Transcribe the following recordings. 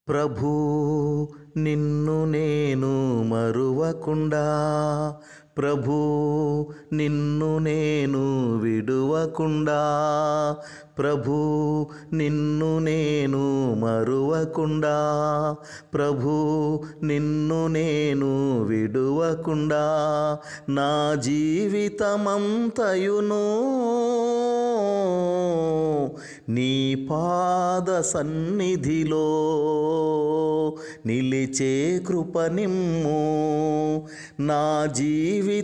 ప్రభూ నిన్ను నేను మరువకుండా, ప్రభూ నిన్ను నేను విడువకుండా, ప్రభూ నిన్ను నేను మరువకుండా, ప్రభూ నిన్ను నేను విడువకుండా, నా జీవితమంతయును నీ పాద సన్నిధిలో నిలిచే కృప నిమ్ము. నా జీవితమంతయును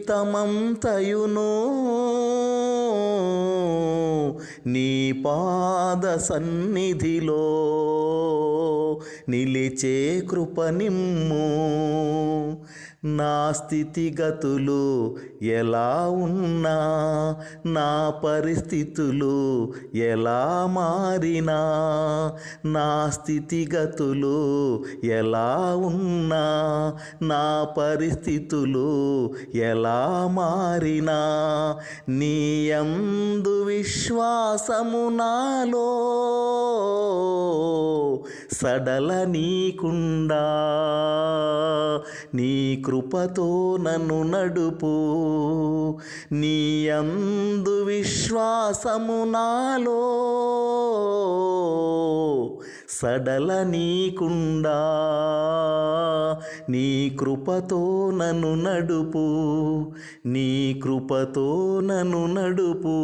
నీ పాద సన్నిధిలో నిలిచే కృప నిమ్ము. నా స్థితిగతులు ఎలా ఉన్నా, నా పరిస్థితులు ఎలా మారినా, నా స్థితిగతులు ఎలా ఉన్నా, నా పరిస్థితులు ఎలా మారినా, నీ యందు విశ్వాసము నాలో సడల నీకుండా, నీ కృపతో నన్ను నడుపు. నీ యందు విశ్వాసము నాలో సడల నీకుండా, నీ కృపతో నన్ను నడుపు. నీ కృపతో నన్ను నడుపు.